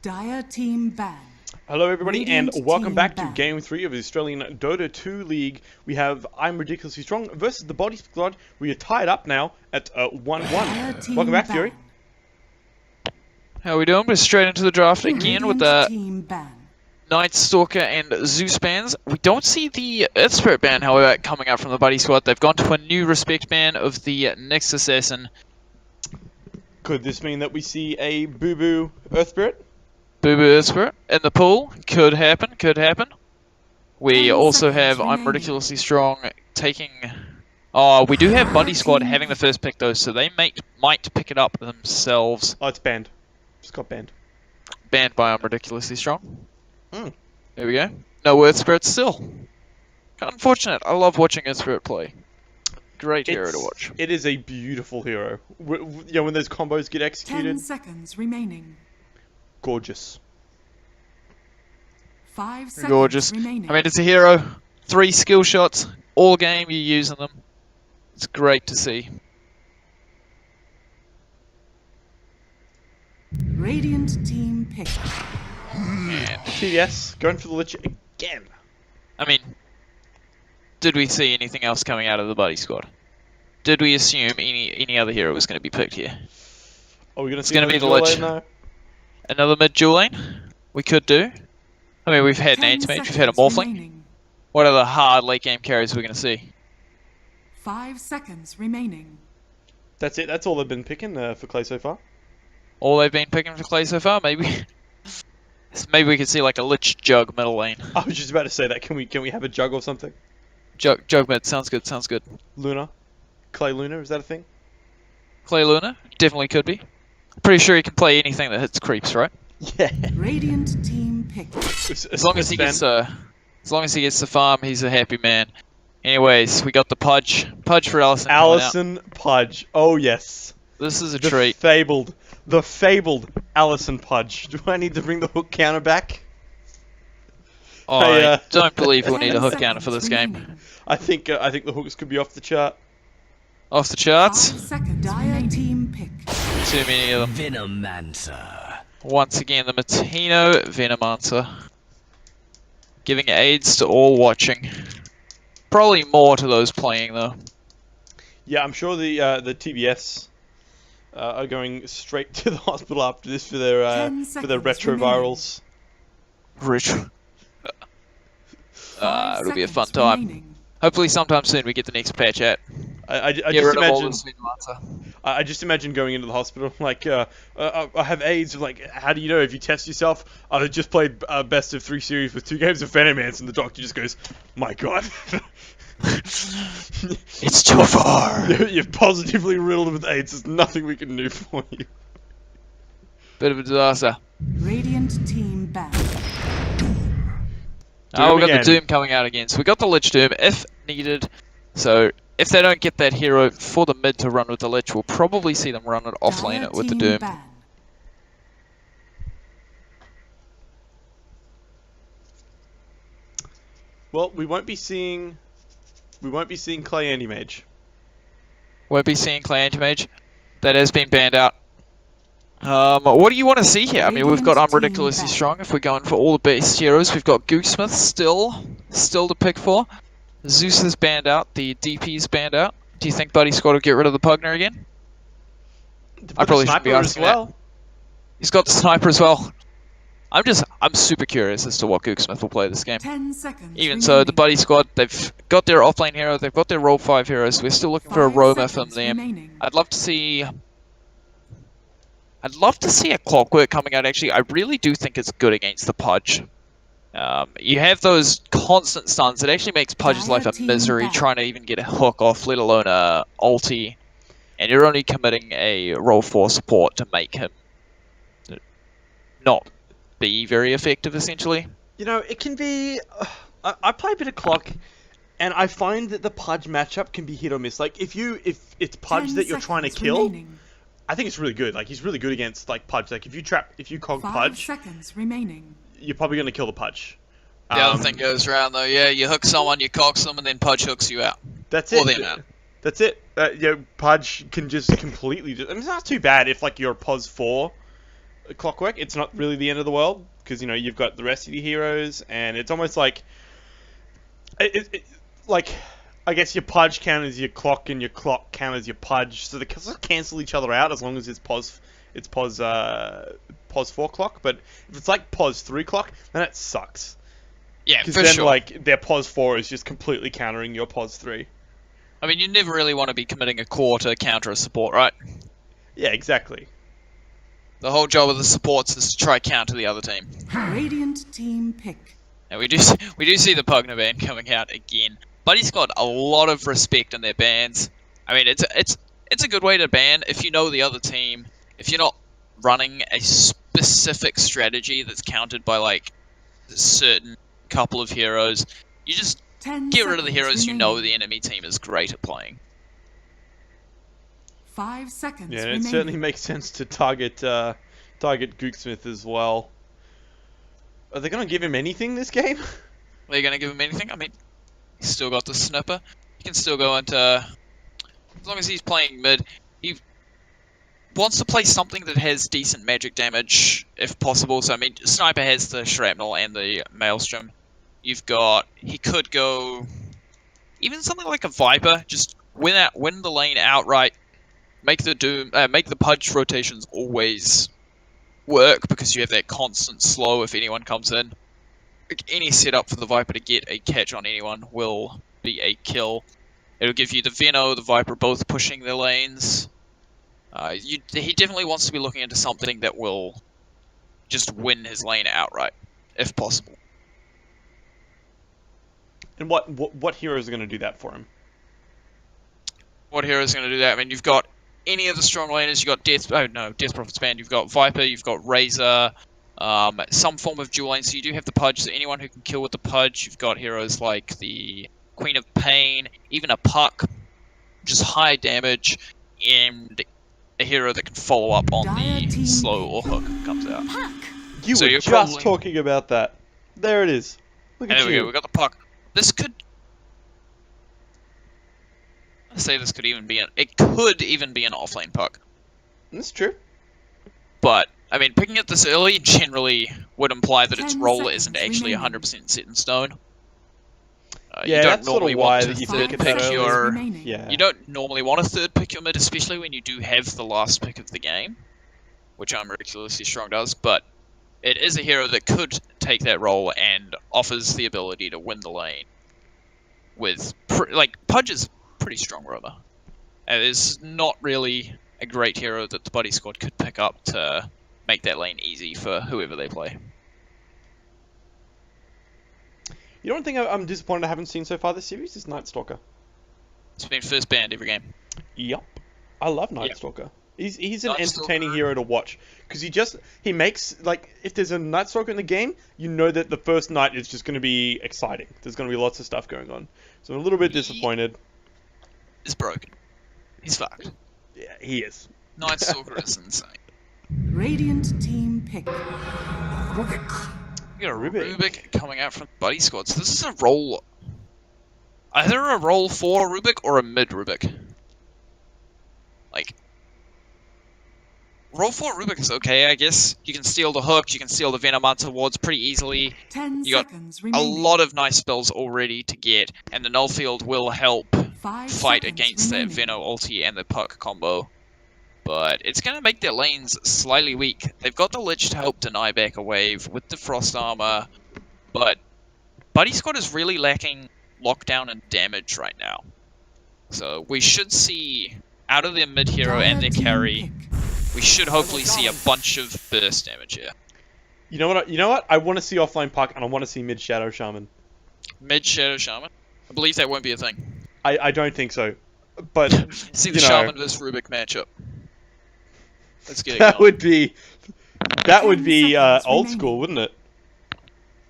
Dire team ban. Hello everybody Radiant and welcome team back to ban. Game 3 of the Australian Dota 2 League. We have I'm Ridiculously Strong versus the Body Squad. We are tied up now at 1-1. Welcome back, ban. Fury. How are we doing? We're straight into the draft again with the team ban. Night Stalker and Zeus bans. We don't see the Earth Spirit ban, however, coming out from the Buddy Squad. They've gone to a new respect ban of the Next Assassin. Could this mean that we see a Boo-Boo Earth Spirit? Boo-Boo Earth Spirit in the pool. Could happen, could happen. We 10 also seconds have remaining. I'm Ridiculously Strong taking... Oh, we do have Buddy Squad having the first pick though, so they might pick it up themselves. Oh, it's banned. Just got banned. Banned by I'm Ridiculously Strong. Mm. There we go. No Earth Spirit still. Unfortunate. I love watching Earth Spirit play. Great hero to watch. It is a beautiful hero. You know, when those combos get 10 executed, seconds remaining. gorgeous. 5 seconds Gorgeous. remaining. I mean, it's a hero. 3 skill shots. All game you're using them. It's great to see. Radiant team pick. And, TDS, going for the Lich again. I mean, did we see anything else coming out of the Buddy Squad? Did we assume any other hero was going to be picked here? Are we going to see gonna be the another Lich. dual lane now? Another mid-dual lane? We could do. I mean, we've had an 10 anti-mage, we've had a seconds morphling. remaining. What other hard late game carries we're going to see? 5 seconds remaining. That's it. That's all they've been picking for Clay so far. All they've been picking for Clay so far, maybe. Maybe we could see like a Lich Jug middle lane. I was just about to say that. Can we have a jug or something? Jug mid, sounds good, sounds good. Luna, Clay Luna, is that a thing? Clay Luna, definitely could be. Pretty sure he can play anything that hits creeps, right? Yeah. Radiant team pick. As long as he gets the farm, he's a happy man. Anyways, we got the Pudge for Allison. coming out. Allison Pudge. Oh yes. This is a The treat. fabled Allison Pudge. Do I need to bring the hook counter back? I don't believe we'll 10 need a hook seconds counter for this game. remaining. I think the hooks could be off the chart. Off the 5 charts, seconds. Dire team pick. too many of them. Venomancer. Once again, the Matino Venomancer. Giving aids to all watching. Probably more to those playing though. Yeah, I'm sure the TBS are going straight to the hospital after this for their 10 seconds retrovirals. Rich. 5 It'll be a fun seconds time. remaining. Hopefully sometime soon we get the next patch out. I Get just rid of all imagine. this Venomancer. I just imagine going into the hospital like, I have AIDS. Like, how do you know if you test yourself? I just played best of 3 series with 2 games of Venomancer, and the doctor just goes, "My God, It's too far. You're positively riddled with AIDS. There's nothing we can do for you." Bit of a disaster. Radiant team ban. Oh, we got again. the Doom coming out again. So we got the Lich Doom if needed. So if they don't get that hero for the mid to run with the Lich, we'll probably see them run it off lane Dire it with the team Doom. ban. Well, we won't be seeing Clay Anti-Mage. Won't be seeing Clay Anti-Mage. That has been banned out. What do you want to see here? I mean, we've got I'm Radiant team Ridiculously ban. Strong. If we're going for all the base heroes, we've got Gooksmith still to pick for. Zeus is banned out. The DP's banned out. Do you think Buddy Squad will get rid of the Pugner again? I probably shouldn't be asking that. He's got the Sniper as well. I'm super curious as to what Gooksmith will play this game. 10 seconds. Even so, the Buddy Squad, they've got their offlane hero, they've got their Roll 5 heroes. We're still looking for a Roma from them. I'd love to see a Clockwork coming out, actually. I really do think it's good against the Pudge. You have those constant stuns. It actually makes Pudge's life a misery trying to even get a hook off, let alone a ulti. And you're only committing a Roll 4 support to make him not be very effective, essentially. You know, it can be. I play a bit of Clock, and I find that the Pudge matchup can be hit or miss. Like if it's Pudge that you're trying to kill, I think it's really good. Like he's really good against like Pudge. Like if you cog 5 Pudge, seconds remaining. you're probably gonna kill the Pudge. The other thing goes around though, yeah, you hook someone, you cox them, and then Pudge hooks you out. That's Or it. them out. That's it. You know, Pudge can just completely. I mean, it's not too bad if like you're a Pos 4, clockwork, it's not really the end of the world because you've got the rest of your heroes, and it's almost like like I guess your pudge counters your clock and your clock counters your pudge, so they sort of cancel each other out as long as it's pos 4 clock. But if it's like pos 3 clock, then it sucks. Yeah, Because for then sure. like their pos 4 is just completely countering your pos 3. I mean, you never really want to be committing a core to counter a support, right? Yeah, exactly. The whole job of the supports is to try counter the other team. Radiant team pick. And we do see the Pugna ban coming out again. Buddy's got a lot of respect in their bans. I mean, it's a good way to ban if you know the other team. If you're not running a specific strategy that's countered by like a certain couple of heroes, you just 10 get rid of the heroes you know remaining. the enemy team is great at playing. 5 seconds Yeah, and it remaining. certainly makes sense to target Gooksmith as well. Are they going to give him anything this game? Are you going to give him anything? I mean, he's still got the snipper. He can still go into... As long as he's playing mid, he wants to play something that has decent magic damage, if possible. So, I mean, Sniper has the Shrapnel and the Maelstrom. You've got... He could go... Even something like a Viper, just win the lane outright. Make the Pudge rotations always work, because you have that constant slow if anyone comes in. Any setup for the Viper to get a catch on anyone will be a kill. It'll give you the Veno, the Viper both pushing their lanes. He definitely wants to be looking into something that will just win his lane outright, if possible. And what heroes are going to do that for him? What hero is going to do that? I mean, you've got any of the strong laners. You've got Death Prophet's Band. You've got Viper. You've got Razor. Some form of dual lane. So you do have the Pudge. So anyone who can kill with the Pudge. You've got heroes like the Queen of Pain, even a Puck, just high damage, and a hero that can follow up on the slow or hook that comes out. You So were you're just probably- talking about that. There it is. Look at There we you. go. We got the Puck. This could. I say this could even be it could even be an offlane Puck. That's true. But, I mean, picking it this early generally would imply that its 10 role seconds isn't actually remaining. 100% set in stone. Yeah, you don't that's sort of normally why want that to you third pick pick it that early. your... remaining. Yeah. You don't normally want to third pick your mid, especially when you do have the last pick of the game, which Ridiculously Strong does, but it is a hero that could take that role and offers the ability to win the lane with... Pudge is pretty strong roamer. And it's not really a great hero that the buddy squad could pick up to make that lane easy for whoever they play. You know one thing I'm disappointed I haven't seen so far this series is Night Stalker. It's been first banned every game. Yup. I love Night Yep. Stalker. He's an Night entertaining Stalker. hero to watch, because he makes, like, if there's a Night Stalker in the game, you know that the first night is just going to be exciting. There's going to be lots of stuff going on. So I'm a little bit disappointed. It's broken. He's fucked. Yeah, he is. Night Stalker is insane. Radiant team pick. You got a Rubik. Rubik coming out from buddy squad. So this is a role... Either a role 4 Rubik or a mid Rubik. Like... Roll 4 Rubik is okay, I guess. You can steal the hook, you can steal the Venom onto wards pretty easily. 10 You got seconds A remaining. lot of nice spells already to get, and the null field will help 5 fight seconds against remaining. that Veno ulti and the Puck combo. But it's going to make their lanes slightly weak. They've got the Lich to help deny back a wave with the Frost Armor, but Buddy Squad is really lacking lockdown and damage right now. So we should see, out of their mid hero and their Dire team carry, pick. we should hopefully see a bunch of burst damage here. You know what? I want to see offline Puck, and I want to see mid Shadow Shaman. Mid Shadow Shaman? I believe that won't be a thing. I don't think so, but See the you know, Shaman vs Rubik matchup. Let's get it that going. that would be 10 seconds old remaining. school, wouldn't it?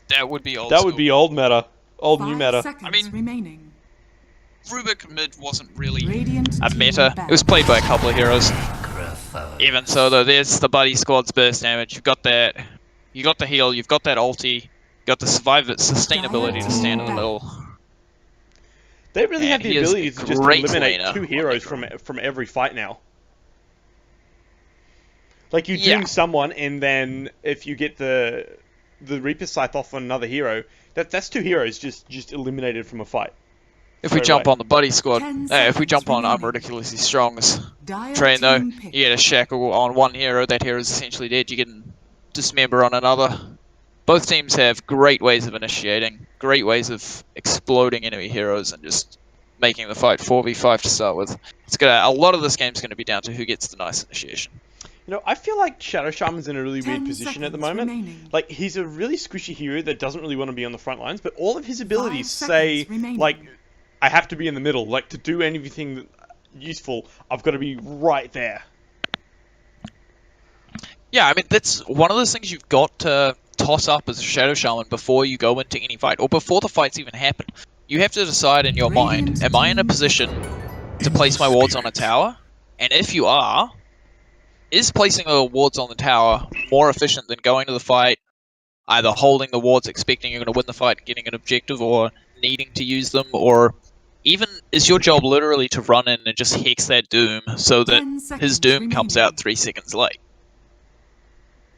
That would be old That school. would be old meta, old new 5 meta. seconds I mean- remaining. Rubik mid wasn't really Radiant a team meta. back. It was played by a couple of heroes. Even so, though, there's the buddy squad's burst damage. You've got that. You got the heal. You've got that ulti. You got the sustainability to stand in the middle. They really And have the he is ability a to just great eliminate laner 2 on heroes the from every fight now. Like you Yeah. doom someone, and then if you get the Reaper Scythe off on another hero, that's 2 heroes just eliminated from a fight. If we Straight jump away. on the buddy squad, 10 if we jump seconds on I'm remaining. Ridiculously Strong's Dire train though, team pick. you get a shackle on one hero, that hero is essentially dead, you can dismember on another. Both teams have great ways of initiating, great ways of exploding enemy heroes and just making the fight 4v5 to start with. A lot of this game's going to be down to who gets the nice initiation. You know, I feel like Shadow Shaman's in a really 10 weird position at the seconds moment. remaining. Like, he's a really squishy hero that doesn't really want to be on the front lines, but all of his abilities 5 say, seconds remaining. like, I have to be in the middle. Like, to do anything useful, I've got to be right there. Yeah, I mean, that's one of those things you've got to toss up as a Shadow Shaman before you go into any fight, or before the fights even happen. You have to decide in your mind, am I in a position to place my wards on a tower? And if you are, is placing the wards on the tower more efficient than going to the fight, either holding the wards expecting you're going to win the fight and getting an objective, or needing to use them, or even is your job literally to run in and just hex that Doom so that 10 seconds his Doom comes remaining. out 3 seconds late?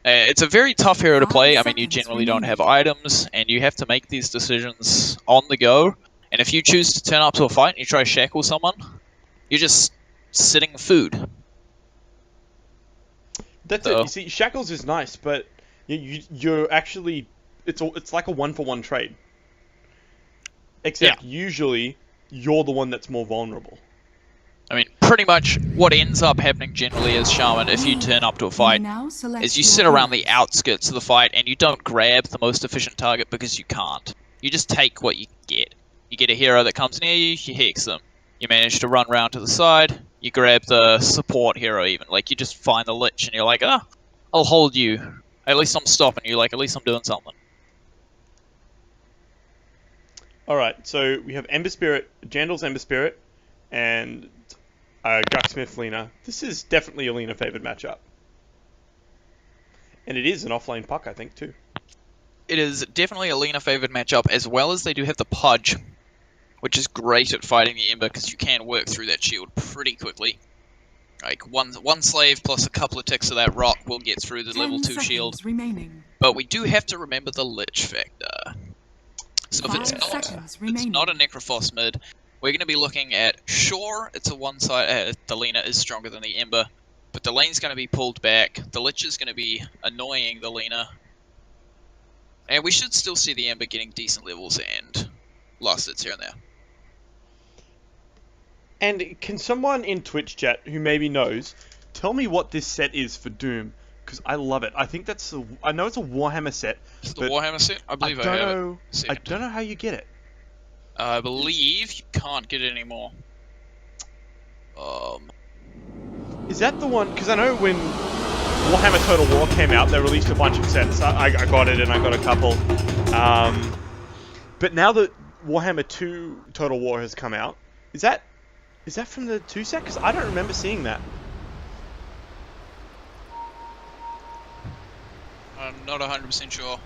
It's a very tough hero to 5 play. I mean, you seconds generally don't have remaining. items, and you have to make these decisions on the go. And if you choose to turn up to a fight and you try to shackle someone, you're just sitting food. That's So- it. You see, Shackles is nice, but you're actually... It's like a 1-for-1 trade. Except usually, you're the one that's more vulnerable. I mean, pretty much what ends up happening generally as Shaman, if you turn up to a fight, Now select is you your sit around the heroes. outskirts of the fight and you don't grab the most efficient target because you can't. You just take what you get. You get a hero that comes near you, you hex them. You manage to run round to the side, you grab the support hero even. Like, you just find the Lich and you're like, ah, I'll hold you. At least I'm stopping you, like, at least I'm doing something. Alright, so we have Ember Spirit, Jandal's Ember Spirit, and Gucksmith Lina. This is definitely a Lina favoured matchup. And it is an offlane puck, I think, too. It is definitely a Lina favoured matchup, as well as they do have the Pudge, which is great at fighting the Ember because you can work through that shield pretty quickly. Like, one slave plus a couple of ticks of that rock will get through the 10 level 2 seconds shield. remaining. But we do have to remember the Lich factor. So if 5 it's seconds remaining. not a Necrophos mid, we're going to be looking at, sure, it's a one side, the Lina is stronger than the Ember, but the lane's going to be pulled back, the Lich is going to be annoying the Lina, and we should still see the Ember getting decent levels and last hits here and there. And can someone in Twitch chat who maybe knows tell me what this set is for Doom? Because I love it. I think that's I know it's a Warhammer set. Is the but Warhammer set? I believe I don't have know. it. I Second. don't know how you get it. I believe you can't get it anymore. Is that the one? Because I know when Warhammer Total War came out, they released a bunch of sets. I got it, and I got a couple. But now that Warhammer 2 Total War has come out, is that from the 2 set? Because I don't remember seeing that. I'm not 100% sure.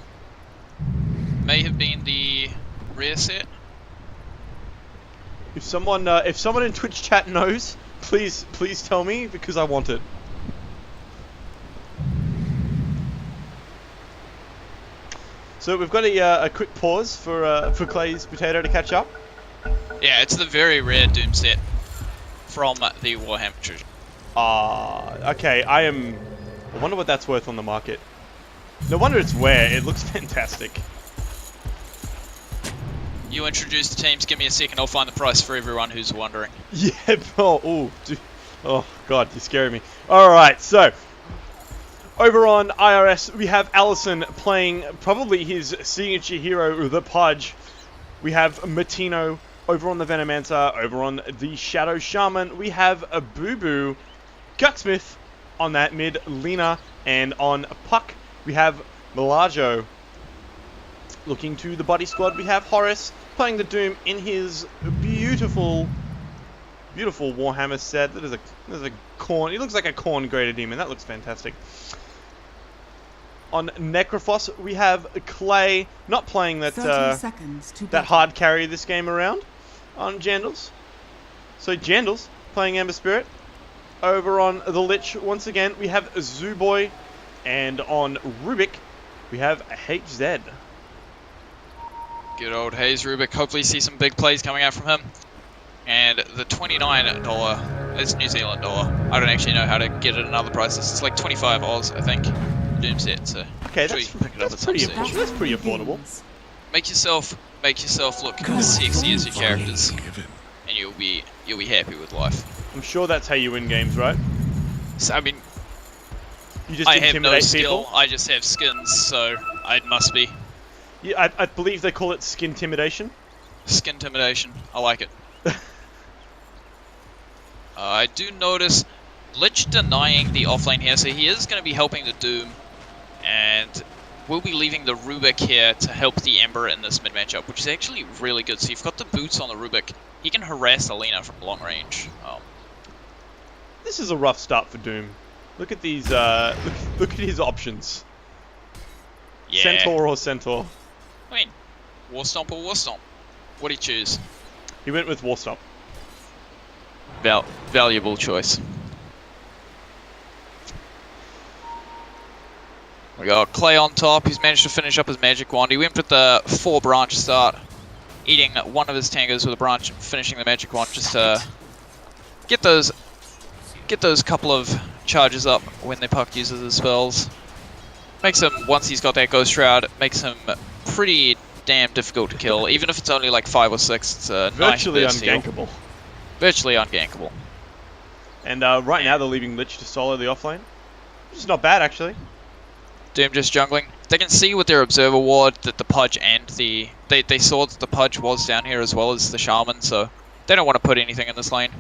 May have been the rare set. If someone in Twitch chat knows, please tell me because I want it. So we've got a quick pause for Clay's potato to catch up. Yeah, it's the very rare Doom set from the Warhammer Treasure. Okay, I wonder what that's worth on the market. No wonder it's rare, it looks fantastic. You introduce the teams, give me a second, I'll find the price for everyone who's wondering. Yeah, oh god, you're scaring me. Alright, so, over on IRS, we have Allison playing probably his signature hero, the Pudge. We have Matino over on the Venomancer, over on the Shadow Shaman. We have a Boo Boo, Gutsmith on that mid, Lina, and on Puck, we have Melajo. Looking to the buddy squad, we have Horace playing the Doom in his beautiful Warhammer set. There's a corn. He looks like a corn greater demon. That looks fantastic. On Necrophos, we have Clay not playing that 30 seconds to that battle. hard carry this game around on Jandals. So Jandals playing Ember Spirit. Over on the Lich, once again, we have Zooboy. And on Rubik, we have HZ. Good old Hayes Rubik. Hopefully see some big plays coming out from him. And the $29, it's New Zealand dollar. I don't actually know how to get it in other prices. It's like 25 Oz, I think. Doom set, so Okay, sure that's, you can pick it up at some pretty, stage. that's pretty affordable. Make yourself look as sexy as your characters, and you'll be happy with life. I'm sure that's how you win games, right? So, I mean, You just I have no intimidate skill. people. I just have skins, so I must be Yeah, I believe they call it skin intimidation. skin intimidation. I like it. I do notice Lich denying the offlane here, so he is going to be helping the Doom, and we'll be leaving the Rubik here to help the Ember in this mid matchup, which is actually really good. So you've got the boots on the Rubik. He can harass Alina from long range. This is a rough start for Doom. Look at these. Look at his options. Yeah. Centaur or Centaur. I mean, War Stomp or War Stomp. What do you choose? He went with Warstop. Valuable choice. We got Clay on top. He's managed to finish up his magic wand. He went with the 4 branch start, eating one of his tangos with a branch, finishing the magic wand just to get those couple of charges up when the puck uses his spells. Makes him, once he's got that Ghost Shroud, makes him pretty damn difficult to kill. Even if it's only like 5 or 6, it's a Virtually nice burst heal. ungankable. Virtually ungankable. And right now they're leaving Lich to solo the offlane. Which is not bad, actually. Doom just jungling. They can see with their observer ward that the Pudge and the... They saw that the Pudge was down here as well as the Shaman, so they don't want to put anything in this lane.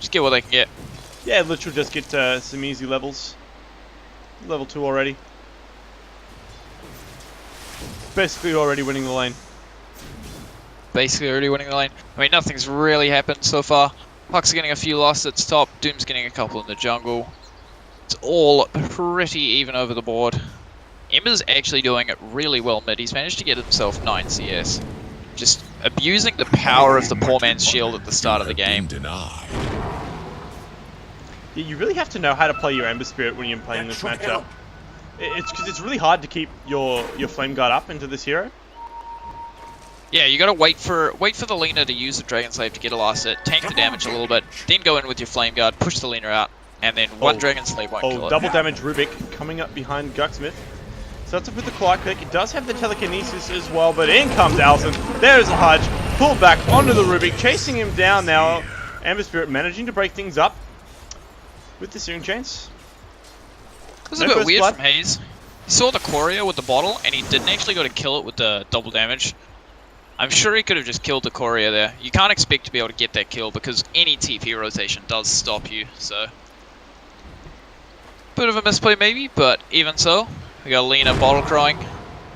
Just get what they can get. Yeah, Lich will just get some easy levels. Level 2 already. Basically already winning the lane. Basically already winning the lane. I mean, nothing's really happened so far. Puck's getting a few lost at top. Doom's getting a couple in the jungle. It's all pretty even over the board. Ember's actually doing it really well mid. He's managed to get himself 9 CS. Just abusing the power of the poor man's shield at the start of the game. Yeah, you really have to know how to play your Ember Spirit when you're playing this matchup. It's because it's really hard to keep your Flame Guard up into this hero. Yeah, you gotta wait for the Lina to use the Dragon Slave to get a last hit, tank the damage a little bit, then go in with your Flame Guard, push the Lina out, and then one Dragon Slave won't kill it. Double damage Rubik coming up behind Gucksmith. Starts up with the Clock Pick. It does have the Telekinesis as well, but in comes Alton. There's a Hudge. Pulled back onto the Rubik, chasing him down now. Ember Spirit managing to break things up with the Searing Chains. It was a bit weird from Hayes. He saw the Courier with the bottle, and he didn't actually go to kill it with the double damage. I'm sure he could have just killed the Courier there. You can't expect to be able to get that kill because any TP rotation does stop you, so... Bit of a misplay maybe, but even so. We got Lina bottle crowing.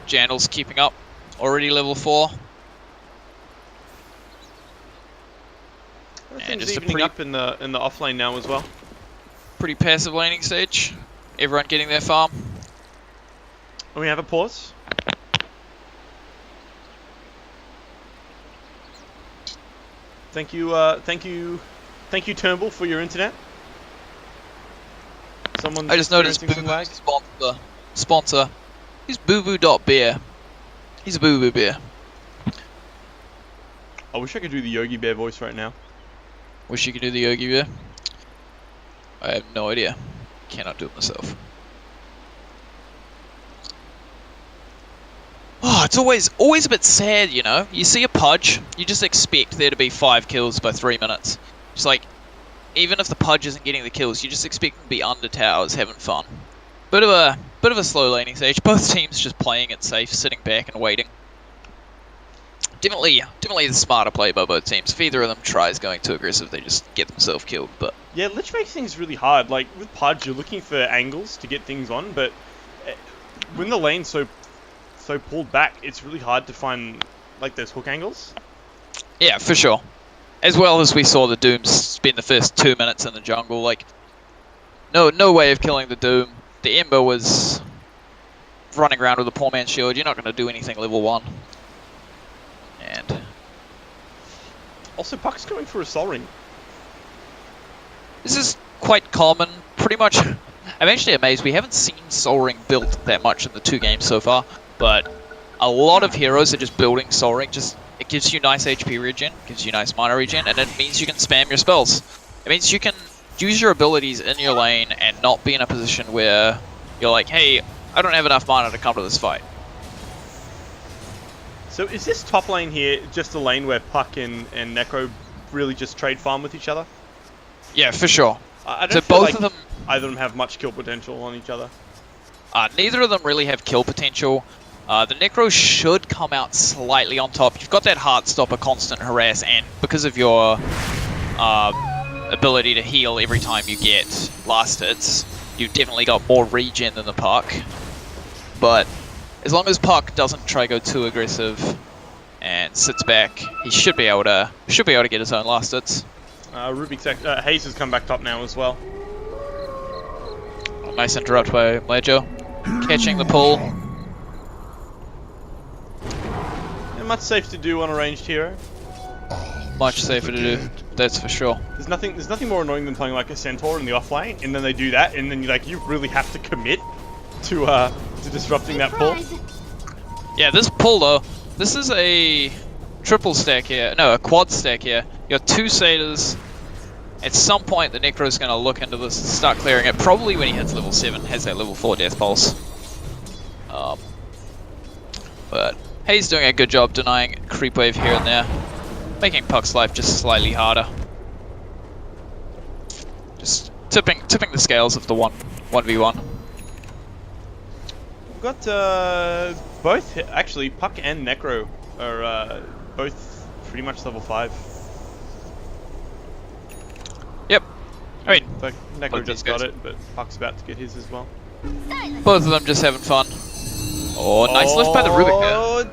Jandal's keeping up. Already level 4. And just evening up in the offlane now as well. Pretty passive laning stage. Everyone getting their farm. And we have a pause. Thank you, Turnbull, for your internet. Someone's I just noticed experiencing some lag. sponsor. He's booboo.beer. He's a booboo beer. I wish I could do the Yogi Bear voice right now. Wish you could do the Yogi beer. I have no idea. Cannot do it myself. Oh, it's always a bit sad, you know? You see a Pudge, you just expect there to be 5 kills by 3 minutes. Just like, even if the Pudge isn't getting the kills, you just expect them to be under towers, having fun. Bit of a slow laning stage. Both teams just playing it safe, sitting back and waiting. Definitely the smarter play by both teams. If either of them tries going too aggressive, they just get themselves killed. But yeah, Lich makes things really hard. Like with Pudge, you're looking for angles to get things on, but when the lane's so pulled back, it's really hard to find like those hook angles. Yeah, for sure. As well as we saw the Doom spend the first 2 minutes in the jungle, like no way of killing the Doom. The Ember was running around with a poor man's shield. You're not going to do anything level 1. And also, Puck's going for a Sol Ring. this quite common. Pretty much, I'm actually amazed we haven't seen Soul Ring built that much in the 2 games so far, but a lot of heroes are just building Soul Ring. It gives you nice HP regen, gives you nice mana regen, and it means you can spam your spells. It means you can use your abilities in your lane and not be in a position where you're like, hey, I don't have enough mana to come to this fight. So is this top lane here just a lane where Puck and Necro really just trade farm with each other? Yeah, for sure. I don't So feel both like of them, either of them have much kill potential on each other. neither of them really have kill potential. The Necro should come out slightly on top. You've got that Heartstopper constant harass, and because of your ability to heal every time you get last hits, you've definitely got more regen than the Puck. But as long as Puck doesn't try to go too aggressive and sits back, he should be able to get his own last hits. Hayes has come back top now as well. Oh, nice interrupt by Lejo. Catching the pull. And much safe to do on a ranged hero. Much safer to do, that's for sure. There's nothing more annoying than playing like a Centaur in the off lane, and then they do that, and then you really have to commit to disrupting that pull. Yeah, this pull though, this is a triple stack here. No, a quad stack here. You got 2 satyrs. At some point, the Necro's going to look into this and start clearing it. Probably when he hits level 7, has that level 4 Death Pulse. But Hayes doing a good job denying creep wave here and there, making Puck's life just slightly harder. Just tipping the scales of the 1v1. We've got both, actually, Puck and Necro are both pretty much level 5. Yep. I mean, Like, Necro just got it, but Puck's about to get his as well. both of them just having fun. Oh, nice lift by the Rubik there.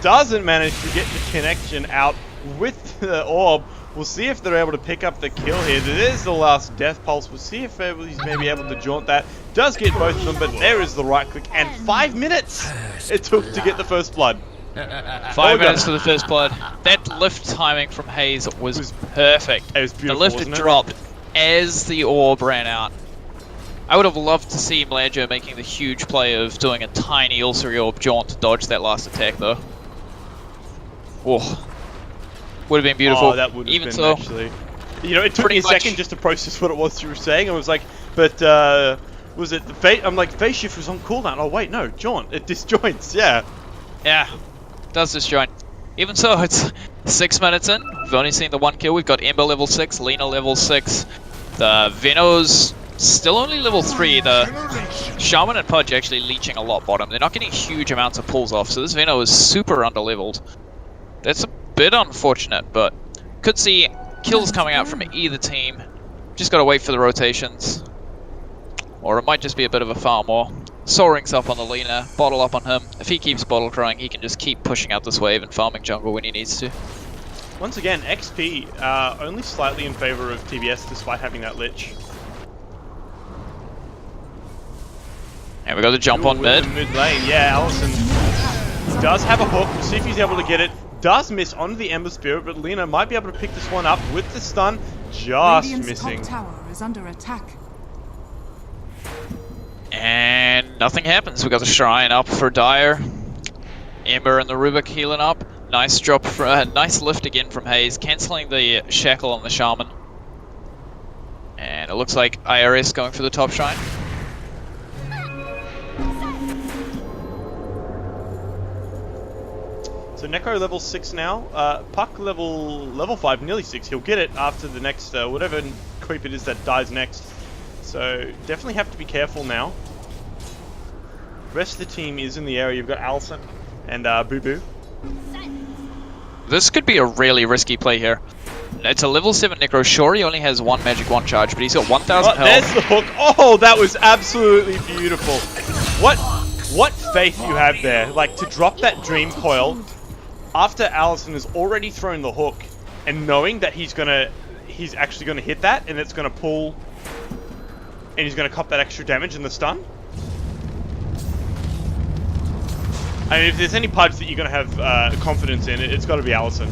Doesn't manage to get the connection out with the orb. We'll see if they're able to pick up the kill here. There's the last Death Pulse. We'll see if he's maybe able to jaunt that. Does get both of them, but there is the right click. And 5 minutes it took to get the first blood. 5 minutes for the first blood. That lift timing from Hayes was perfect. It was beautiful, The lift wasn't it? dropped as the orb ran out. I would have loved to see Mlajo making the huge play of doing a tiny Ulcery Orb jaunt to dodge that last attack though. Oh. Would have been beautiful. Oh, that would have Even been so, actually. You know, it took me a pretty much- second just to process what it was you were saying. I was like, but was it the phase? I'm like, phase shift was on cooldown. Oh wait, no, jaunt. It disjoints. Yeah. yeah, does disjoint. Even so, it's 6 minutes in. We've only seen the 1 kill. We've got Ember level 6, Lena level 6. The Venos still only level 3. The Shaman and Pudge actually leeching a lot bottom. They're not getting huge amounts of pulls off, so this Veno is super underleveled. That's a bit unfortunate, but could see kills coming out from either team. Just gotta wait for the rotations. Or it might just be a bit of a farm war. Soul Ring's up on the Lena, bottle up on him. If he keeps bottle crowing, he can just keep pushing out this wave and farming jungle when he needs to. Once again, XP only slightly in favor of TBS despite having that Lich. And we got the jump on mid. Mid lane, yeah, Allison does have a hook. We'll see if he's able to get it. Does miss onto the Ember Spirit, but Lena might be able to pick this one up with the stun. Just Radiant's missing. top tower is under attack. And nothing happens. We got the Shrine up for Dire. Ember and the Rubik healing up. Nice drop, nice lift again from Hayes, cancelling the Shackle on the Shaman. And it looks like IRS going for the top Shrine. So Necro level 6 now, Puck level 5, nearly 6. He'll get it after the next, whatever creep it is that dies next. So definitely have to be careful now. Rest of the team is in the area. You've got Allison and Boo Boo. This could be a really risky play here. It's a level 7 Necro. Sure, he only has 1 magic 1 charge, but he's got 1,000 health. There's the hook. Oh, that was absolutely beautiful. What faith you have there. Like, to drop that Dream Coil after Allison has already thrown the hook and knowing that he's actually gonna hit that and it's gonna pull and he's gonna cop that extra damage and the stun. I mean, if there's any Pudge that you're gonna have confidence in, it's gotta be Allison.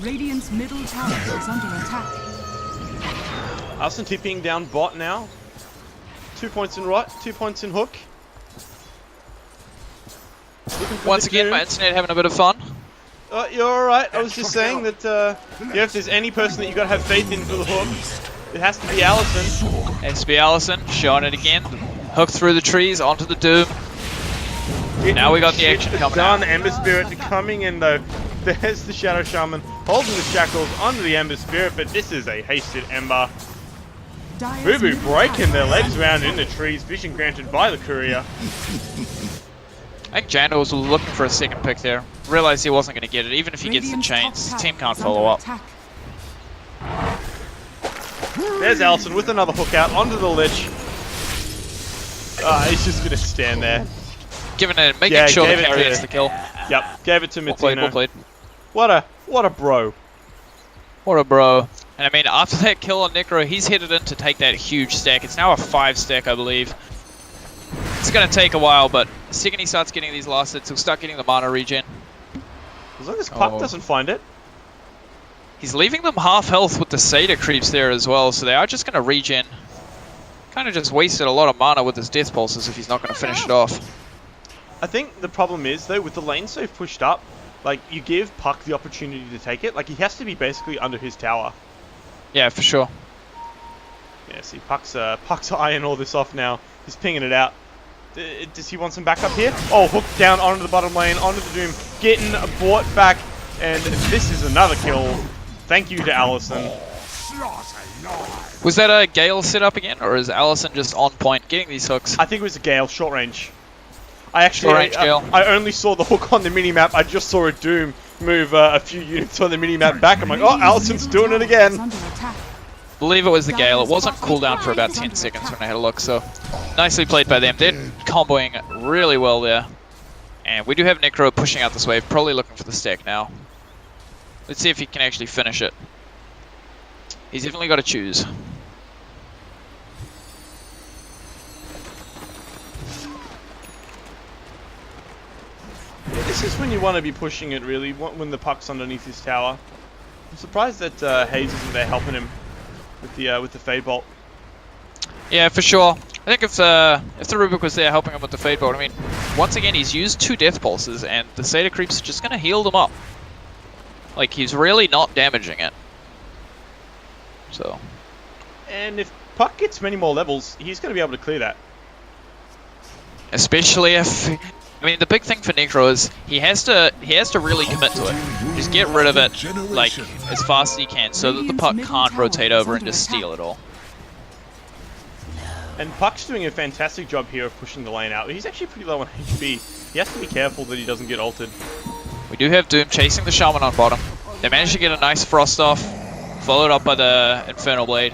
Radiant's middle tower is under attack. Alison TPing down bot now. 2 points in right, 2 points in hook. Once again, my internet having a bit of fun. You're alright. I was just saying that if there's any person that you gotta have faith in for the hook, it has to be Alison. Has to be Alison, showing it again. Hook through the trees, onto the Doom. Now we got the action coming out. Ember Spirit coming in though. There's the Shadow Shaman holding the shackles onto the Ember Spirit, but this is a hasted Ember. Dire's Boo middle breaking their tower legs is around under in the trees, vision granted by the courier. I think Jandal was looking for a second pick there. Realized he wasn't going to get it, even if he gets the Radiant's chains. top His team tower can't is follow under up. attack. There's Alison with another hook out onto the lich. He's just gonna stand there. Making sure the gave it carry to- gets the kill. Yep, gave it to Well played, well Matino. played. What a bro. What a bro. And I mean, after that kill on Necro, he's headed in to take that huge stack. It's now a 5 stack, I believe. It's going to take a while, but the second he starts getting these last hits, he'll start getting the mana regen. As long as Puck Oh. doesn't find it. He's leaving them half health with the Seder creeps there as well, so they are just going to regen. Kind of just wasted a lot of mana with his death pulses if he's not going to finish it off. I think the problem is though, with the lane so pushed up, like you give Puck the opportunity to take it. Like he has to be basically under his tower. Yeah, for sure. Yeah, see, Puck's eyeing all this off now. He's pinging it out. Does he want some backup here? Oh, hook down onto the bottom lane, onto the Doom, getting bought back, and this is another kill. Thank you to Alison. Was that a Gale setup again, or is Alison just on point getting these hooks? I think it was a Gale, short range. I actually, Short range Gale. I only saw the hook on the minimap. I just saw a Doom move a few units on the minimap back. I'm like, oh, Alison's doing it again. Believe it was the Gale. It wasn't cooldown for about 10 seconds when I had a look, so nicely played by them. They're comboing really well there. And we do have Necro pushing out this wave, probably looking for the stack now. Let's see if he can actually finish it. He's definitely got to choose. Yeah, this is when you want to be pushing it, really, when the Puck's underneath his tower. I'm surprised that Hayes isn't there helping him with the Fade Bolt. Yeah, for sure. I think if the Rubik was there helping him with the Fade Bolt, I mean, once again, he's used 2 Death Pulses, and the Seder Creep's just going to heal them up. Like, he's really not damaging it. So. And if Puck gets many more levels, he's going to be able to clear that. Especially if... I mean, the big thing for Necro is he has to really commit to it. Just get rid of it, like, as fast as he can, so that the Puck can't rotate over and just steal it all. And Puck's doing a fantastic job here of pushing the lane out. He's actually pretty low on HP. He has to be careful that he doesn't get ulted. We do have Doom chasing the Shaman on bottom. They managed to get a nice Frost off, followed up by the Infernal Blade.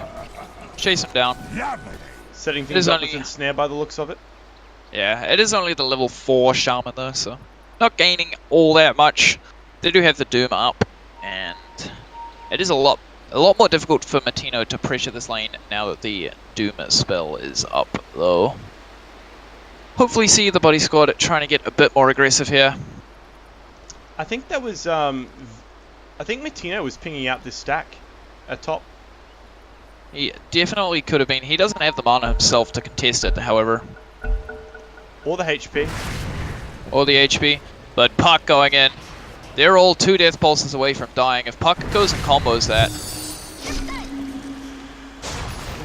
Chase him down. Setting things up with Snare by the looks of it. Yeah, it is only the level 4 Shaman though, so not gaining all that much. They do have the Doom up, and it is a lot more difficult for Matino to pressure this lane now that the Doom spell is up though. Hopefully see the body squad trying to get a bit more aggressive here. I think that was I think Matino was pinging out this stack at top. He definitely could have been. He doesn't have the mana himself to contest it, however. Or the HP. Or the HP. But Puck going in. They're all 2 Death Pulses away from dying. If Puck goes and combos that...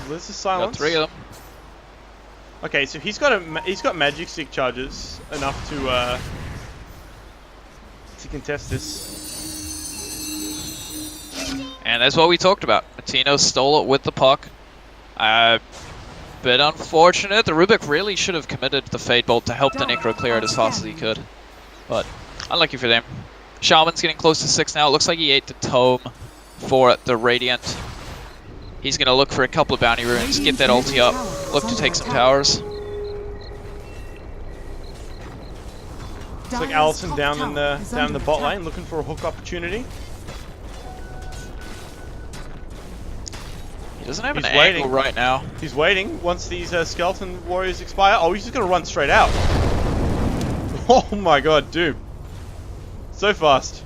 There's the silence. Got 3 of them. Okay, so he's got magic stick charges enough to contest this. And that's what we talked about. Matino stole it with the Puck. Bit unfortunate. The Rubik really should have committed the Fade Bolt to help the Necro clear it as fast as he could. But unlucky for them. Shaman's getting close to 6 now. It looks like he ate the Tome for the Radiant. He's going to look for a couple of bounty runes, get that ulti up, look to take some towers. Looks like Alison down in the bot lane looking for a hook opportunity. He doesn't have He's an waiting. angle right now. He's waiting once these skeleton warriors expire. Oh, he's just gonna run straight out. Oh my god, dude. So fast.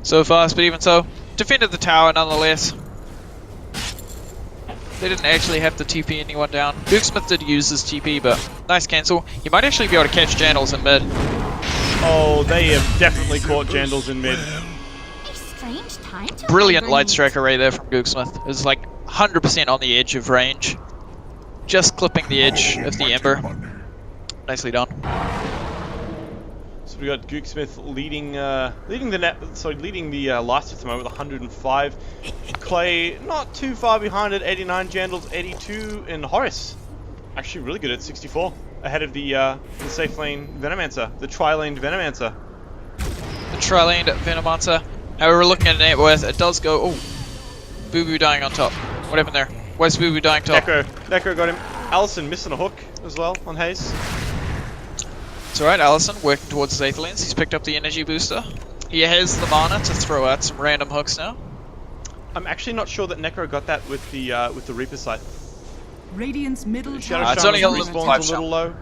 so fast, but even so, defended the tower nonetheless. They didn't actually have to TP anyone down. Dukesmith did use his TP, but nice cancel. He might actually be able to catch Jandals in mid. Oh, they have definitely caught Jandals in mid. Brilliant light strike array there from Dukesmith. It was like 100% on the edge of range. Just clipping the edge of the Ember. Nicely done. So we got Gooksmith leading the last at the moment with 105. Clay not too far behind at 89. Jandals 82, and Horace actually really good at 64, ahead of the safe lane Venomancer, the tri-laned Venomancer. The tri-laned Venomancer. Now we're looking at net worth. It does go. Oh, Boo Boo dying on top. What happened there? Where's Boo Boo dying top? Necro got him. Allison missing a hook as well on Hayes. It's alright, Allison working towards his 8th lanes. He's picked up the energy booster. He has the mana to throw out some random hooks now. I'm actually not sure that Necro got that with the Reaper Scythe. Radiant's middle Shadow tower it's only a is level under 5 a little low.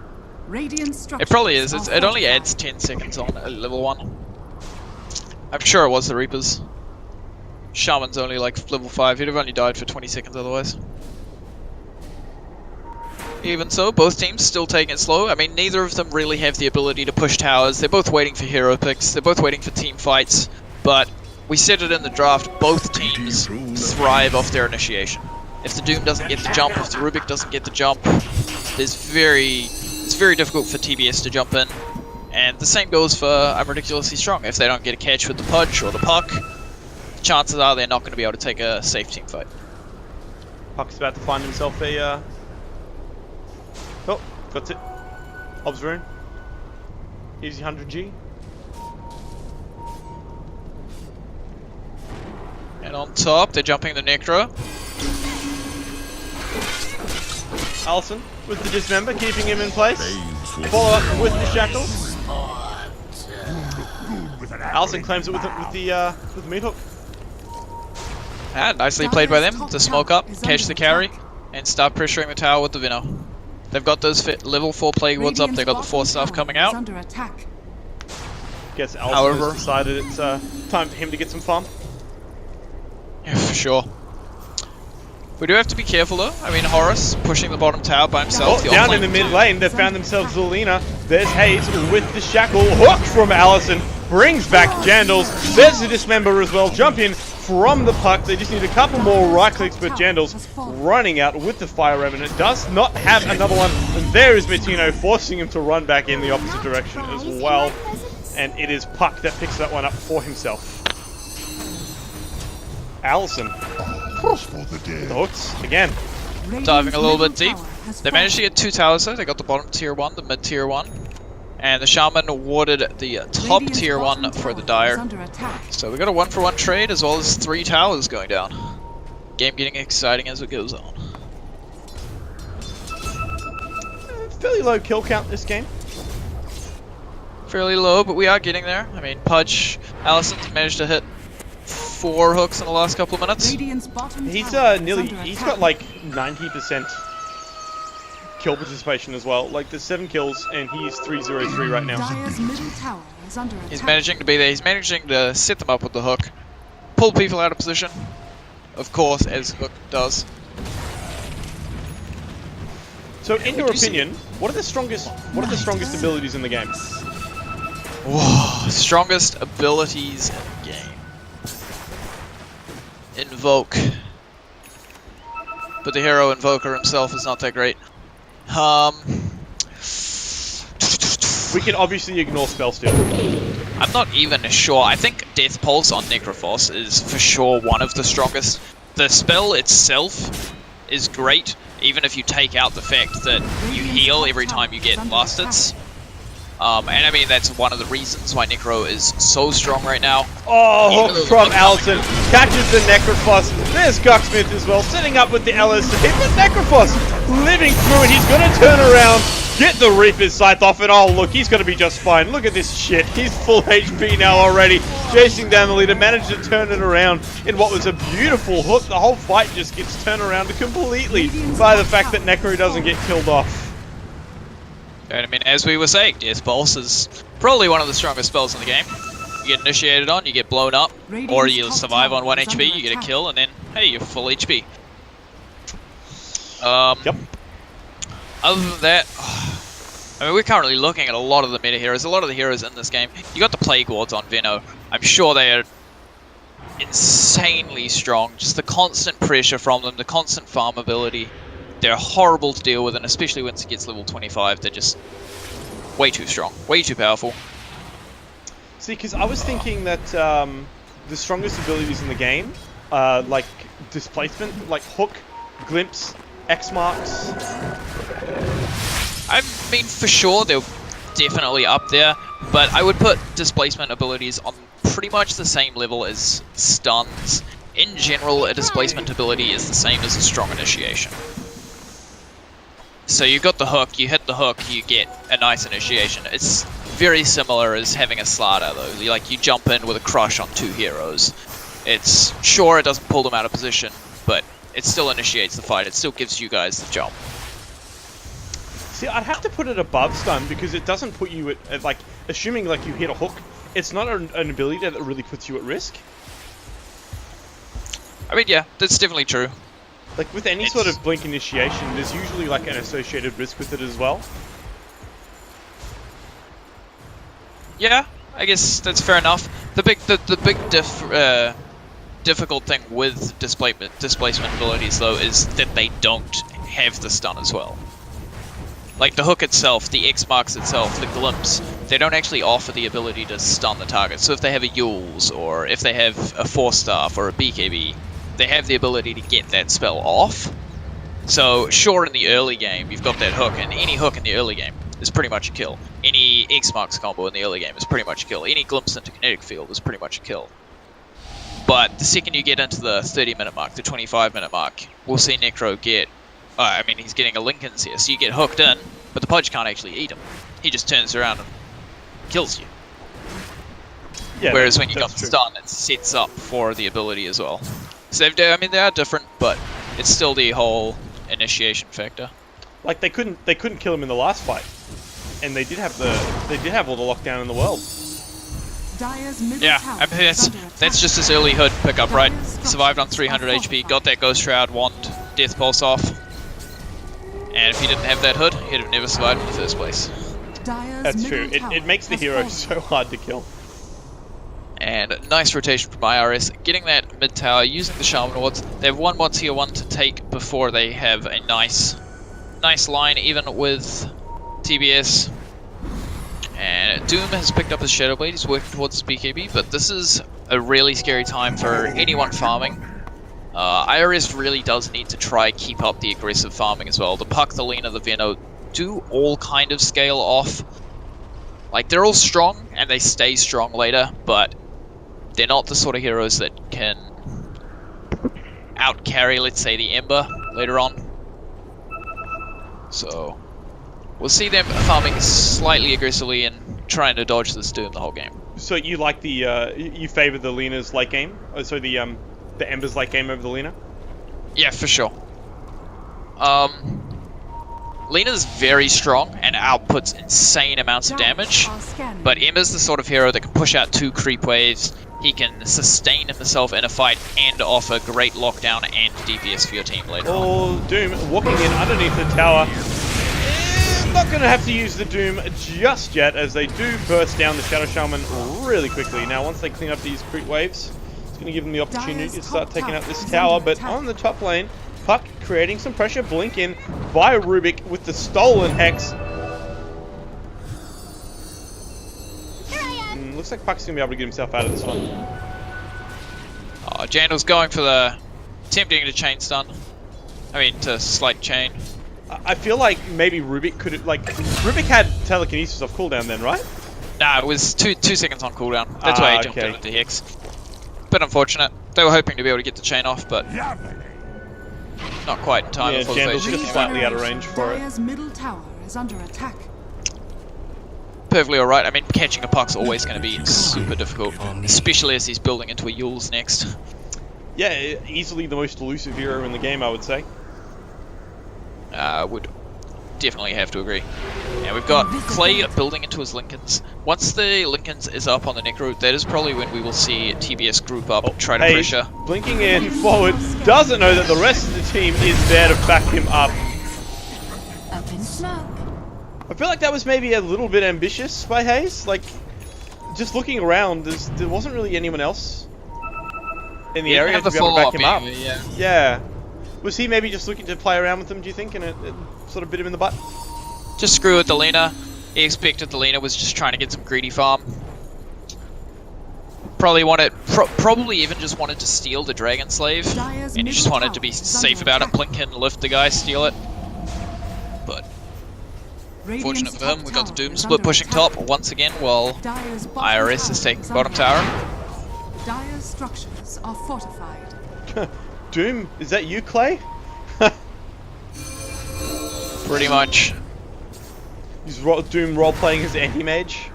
Radiant It structures probably is. are It only fortified. adds 10 seconds on at level 1. I'm sure it was the Reapers. Shaman's only like level 5. He'd have only died for 20 seconds otherwise. Even so, both teams still taking it slow. I mean, neither of them really have the ability to push towers. They're both waiting for hero picks. They're both waiting for team fights. But we said it in the draft, both teams thrive off their initiation. If the Doom doesn't get the jump, if the Rubik doesn't get the jump, it's very difficult for TBS to jump in. And the same goes for I'm Ridiculously Strong. If they don't get a catch with the Pudge or the Puck, chances are they're not going to be able to take a safe team fight. Puck's about to find himself a oh, got it. Obs rune. Easy 100G. And on top, they're jumping the Necro. Allison with the dismember, keeping him in place. Follow up with the shackle. Allison claims it with the meat hook. Ah, nicely played by them to smoke up, catch the carry, and start pressuring the tower with the Vino. They've got those level 4 Plague Wards up, they've got the 4 stuff coming out. Under attack. Guess Allison However, has decided it's time for him to get some fun. Yeah, for sure. We do have to be careful though. I mean, Horace pushing the bottom tower by himself. Oh, down in the mid lane, they've found themselves Zulina. There's Hayes with the shackle. Hook from Allison. Brings back Jandals. There's the dismember as well. Jump in from the puck. They just need a couple more right clicks, but Jandals running out with the Fire Revenant. Does not have another one. And there is Matino forcing him to run back in the opposite direction as well. And it is Puck that picks that one up for himself. Allison. The hooks again. Diving a little bit deep. They managed to get 2 towers though. They got the bottom tier 1, the mid tier 1. And the Shaman awarded the top tier 1 for the Dire. So we got a 1-for-1 trade as well as 3 towers going down. Game getting exciting as it goes on. Fairly low kill count this game. Fairly low, but we are getting there. I mean, Pudge, Allison's managed to hit 4 hooks in the last couple of minutes. He's He's he's got like 90% kill participation as well. Like there's 7 kills and he's 303 right now. Dire's middle tower is under attack. He's managing to be there. He's managing to set them up with the hook. Pull people out of position. Of course, as Hook does. So in your opinion, what are the strongest abilities in the game? Whoa, strongest abilities in the game. Invoke. But the hero Invoker himself is not that great. We can obviously ignore spell steal. I'm not even sure. I think Death Pulse on Necrophos is for sure one of the strongest. The spell itself is great, even if you take out the fact that you heal every time you get Last Hits. And I mean, that's one of the reasons why Necro is so strong right now. Oh, hook from Allison. Catches the Necrophos. There's Gucksmith as well, sitting up with the LS to hit the Necrophos. Living through it, he's going to turn around, get the Reaper's Scythe off, and oh look, he's going to be just fine. Look at this shit. He's full HP now already. Chasing down the leader, managed to turn it around in what was a beautiful hook. The whole fight just gets turned around completely by the fact that Necro doesn't get killed off. And I mean, as we were saying, Death Pulse is probably one of the strongest spells in the game. You get initiated on, you get blown up, Radiant's or you top survive on tower 1 is HP, under you get a attack. kill, and then, hey, you're full HP. Yep. Other than that, I mean, we're currently looking at a lot of the meta heroes, a lot of the heroes in this game. You got the Plague Wards on Veno. I'm sure they are insanely strong. Just the constant pressure from them, the constant farm ability. They're horrible to deal with, and especially once it gets level 25, they're just way too strong, way too powerful. See, because I was thinking that the strongest abilities in the game, like displacement, like Hook, Glimpse, X Marks. I mean, for sure, they're definitely up there, but I would put displacement abilities on pretty much the same level as stuns. In general, a displacement ability is the same as a strong initiation. So you've got the hook, you hit the hook, you get a nice initiation. It's very similar as having a Slardar though. You jump in with a crush on 2 heroes. It's sure it doesn't pull them out of position, but it still initiates the fight. It still gives you guys the jump. See, I'd have to put it above stun because it doesn't put you at like, assuming like you hit a hook, it's not an ability that really puts you at risk. I mean, yeah, that's definitely true. Like with any sort of blink initiation, there's usually like an associated risk with it as well. Yeah, I guess that's fair enough. The big difficult thing with displacement abilities though is that they don't have the stun as well. Like the hook itself, the X marks itself, the glimpse, they don't actually offer the ability to stun the target. So if they have a Yules, or if they have a Force Staff or a BKB, they have the ability to get that spell off. So sure, in the early game you've got that hook, and any hook in the early game is pretty much a kill. Any X marks combo in the early game is pretty much a kill. Any glimpse into kinetic field is pretty much a kill. But the second you get into the 30-minute mark, the 25-minute mark, we'll see Necro get... I mean, he's getting a Lincoln's here, so you get hooked in, but the Pudge can't actually eat him. He just turns around and kills you. Yeah, Whereas when you got that's the true. stun, it sets up for the ability as well. So they are different, but it's still the whole initiation factor. Like they couldn't kill him in the last fight, and they did have all the lockdown in the world. Dire's middle Yeah, tower I mean, is under that's attack. just his early hood pickup, right? Survived on 300 HP, got that Ghost Shroud, Wand, Death Pulse off. And if he didn't have that hood, he'd have never survived in the first place. Dire's That's middle true. tower It makes the has hero fallen. so hard to kill. And nice rotation from IRS, getting that mid tower, using the Shaman Wards. They have one more tier 1 to take before they have a nice line, even with TBS. And Doom has picked up his Shadow Blade, he's working towards his BKB, but this is a really scary time for anyone farming. IRS really does need to try keep up the aggressive farming as well. The Puck, the Lina, the Veno do all kind of scale off. Like, they're all strong, and they stay strong later, but they're not the sort of heroes that can out-carry, let's say, the Ember later on. So, we'll see them farming slightly aggressively and trying to dodge this Doom the whole game. So you like the you favor the Lina's late game? Oh, so the Ember's late game over the Lina? Yeah, for sure. Lina's very strong and outputs insane amounts of damage, Are scanning. but Emma's the sort of hero that can push out 2 creep waves, he can sustain himself in a fight and offer great lockdown and DPS for your team later on. Oh, Doom walking in underneath the tower. Not going to have to use the Doom just yet, as they do burst down the Shadow Shaman really quickly. Now, once they clean up these creep waves, it's going to give them the opportunity to start taking out this tower. But on the top lane, Puck creating some pressure, blink in by Rubik with the stolen Hex. Looks like Puck's going to be able to get himself out of this one. Oh, Jandal's going for the... attempting to chain stun. I mean, to slight chain. I feel like maybe Rubik could have, like, Rubik had telekinesis off cooldown then, right? Nah, it was two seconds on cooldown. That's why he jumped okay. in with the Hex. Bit unfortunate. They were hoping to be able to get the chain off, but not quite in time Yeah, before the Jandal's phase just shift. slightly out of range for it. Dire's middle tower is under attack. Perfectly alright. I mean, catching a Puck's always going to be super difficult, especially as he's building into a Yules next. Yeah, easily the most elusive hero in the game, I would say. Would definitely have to agree. Yeah, we've got Clay building into his Lincolns. Once the Lincolns is up on the Necro, that is probably when we will see TBS group up, try to Hayes, pressure. blinking in forward, doesn't know that the rest of the team is there to back him up. Up in smoke. I feel like that was maybe a little bit ambitious by Hayes. Like, just looking around, there wasn't really anyone else in the area to be able to back him up. Yeah. Yeah. Was he maybe just looking to play around with them, do you think, and it sort of bit him in the butt? Just screw with Delina. He expected Delina was just trying to get some greedy farm. Probably even just wanted to steal the Dragon Slave, and he just wanted to be safe about it. Blink in, lift the guy, steal it. But fortunate for him, we got the Doom split pushing top once again, while IRS is taking bottom tower. Dire's structures are fortified. Doom, is that you, Clay? Pretty much. He's Doom role-playing his anti-mage.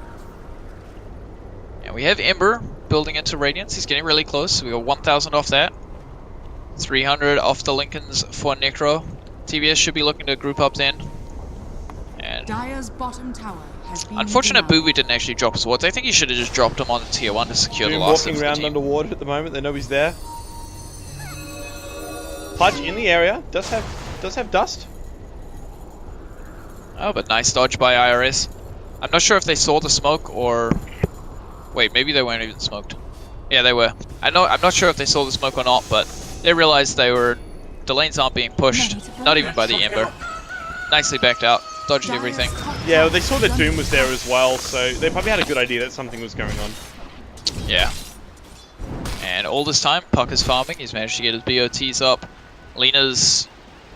And we have Ember building into Radiance. He's getting really close. We got 1,000 off that. 300 off the Lincolns for Necro. TBS should be looking to group up then. And Dire's bottom tower has been unfortunate denied. Booby didn't actually drop his wards. I think he should have just dropped him on the tier 1 to secure Doom the last walking of the around team. underwater at the moment. They know he's there. Pudge in the area. Does have dust. Oh, but nice dodge by IRS. I'm not sure if they saw the smoke or... Wait, maybe they weren't even smoked. Yeah, they were. I'm not sure if they saw the smoke or not, but they realized the lanes aren't being pushed. Not even by the Ember. Nicely backed out. Dodged everything. Yeah, well, they saw that Doom was there as well, so they probably had a good idea that something was going on. Yeah. And all this time, Puck is farming. He's managed to get his BOTs up. Lena's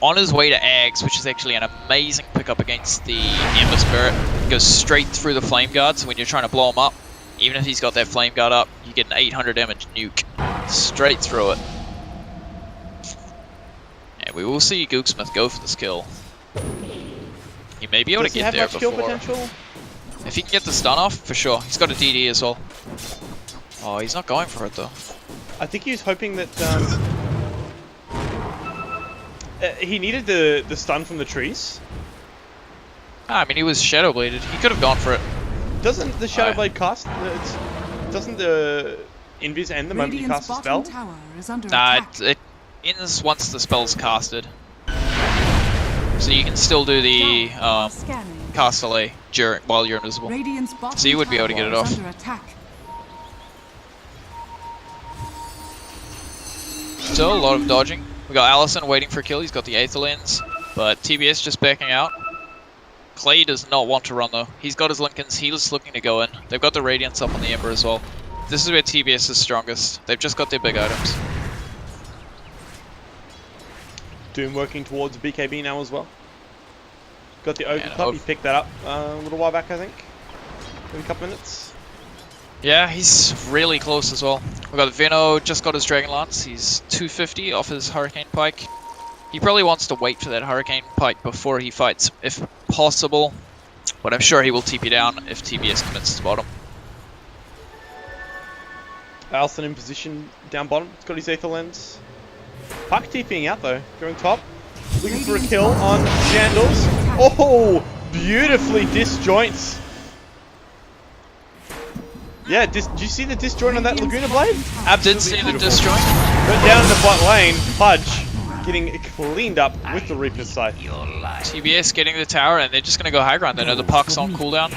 on his way to Ags, which is actually an amazing pickup against the Ember Spirit. Goes straight through the Flame Guard, so when you're trying to blow him up, even if he's got that Flame Guard up, you get an 800 damage nuke. Straight through it. And we will see Gooksmith go for this kill. He may be able Does to he get have there much before. kill potential? If he can get the stun off, for sure. He's got a DD as well. Oh, he's not going for it though. I think he was hoping that he needed the stun from the trees. I mean, he was Shadow Bladed. He could have gone for it. Doesn't the Shadow Blade cast? Doesn't the Invis end the moment you Radiant's cast a spell? bottom tower is under Nah, attack. it ends once the spell's casted. So you can still do the Scanning. cast delay while you're invisible. Radiant's bottom So you would be able to get it tower off. is under attack. Still a lot of dodging. We got Allison waiting for a kill. He's got the Aether Lens, but TBS just backing out. Clay does not want to run though. He's got his Lincolns. He's looking to go in. They've got the Radiance up on the Ember as well. This is where TBS is strongest. They've just got their big items. Doom working towards BKB now as well. Got the Ogre And Club. He picked that up a little while back, I think. In a couple minutes. Yeah, he's really close as well. We got Veno, just got his Dragon Lance. He's 250 off his Hurricane Pike. He probably wants to wait for that Hurricane Pike before he fights, if possible. But I'm sure he will TP down if TBS commits to bottom. Alston in position down bottom. He's got his Aether Lens. Puck TPing out though. Going top. Looking for a kill on Jandals. Oh! Beautifully disjoints. Yeah, did you see the disjoint on that Laguna Blade? Absolutely Did see the beautiful. disjoint. But down in the bot lane, Pudge getting cleaned up with the Reaper's Scythe. TBS getting the tower, and they're just going to go high ground. They know the Puck's on cooldown.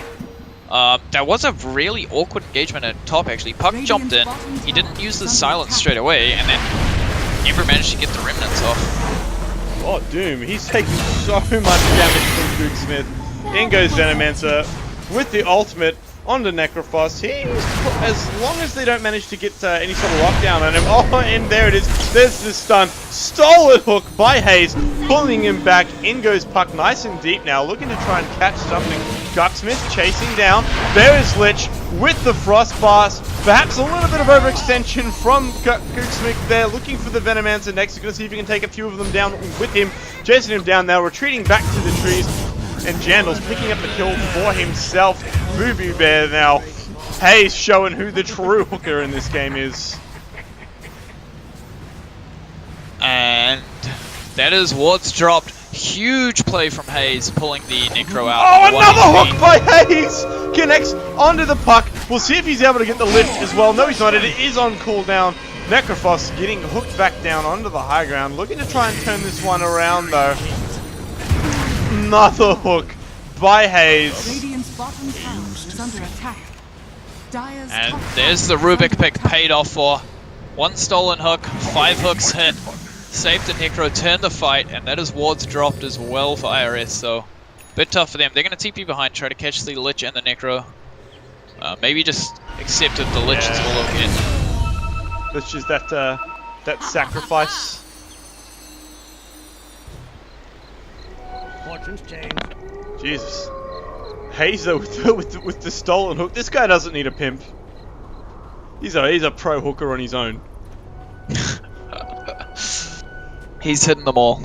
That was a really awkward engagement at top, actually. Puck jumped in, he didn't use the silence straight away, and then Ember managed to get the remnants off. Oh, Doom, he's taking so much damage from Gooksmith. In goes Venomancer with the ultimate onto Necrophos. As long as they don't manage to get any sort of lockdown on him. Oh, and there it is. There's the stun. Stolen hook by Hayes, pulling him back. In goes Puck, nice and deep now, looking to try and catch something. Gucksmith chasing down. There is Lich with the Frost Blast. Perhaps a little bit of overextension from Gooksmith there, looking for the Venomancer next. He's going to see if he can take a few of them down with him. Chasing him down now, retreating back to the trees. And Jandals picking up the kill for himself. Boo Bear now. Hayes showing who the true hooker in this game is. And that is what's dropped. Huge play from Hayes, pulling the Necro out. Oh, on the another 1HP. hook by Hayes! Connects onto the puck. We'll see if he's able to get the lift as well. No, he's not. It is on cooldown. Necrophos getting hooked back down onto the high ground. Looking to try and turn this one around, though. Another hook by Hayes. Radiant's bottom tower is under attack. Dire's And top there's the tower is Rubik under pick attack. paid off for. One stolen hook, 5 hooks hit. Saved the Necro, turned the fight, and that is wards dropped as well for IRS, so bit tough for them. They're going to TP behind, try to catch the Lich and the Necro. Maybe just accept that the Lich is all okay. Let's just that sacrifice. Fortunes change. Jesus. Hayes though with the stolen hook. This guy doesn't need a pimp. He's a pro hooker on his own. He's hitting them all.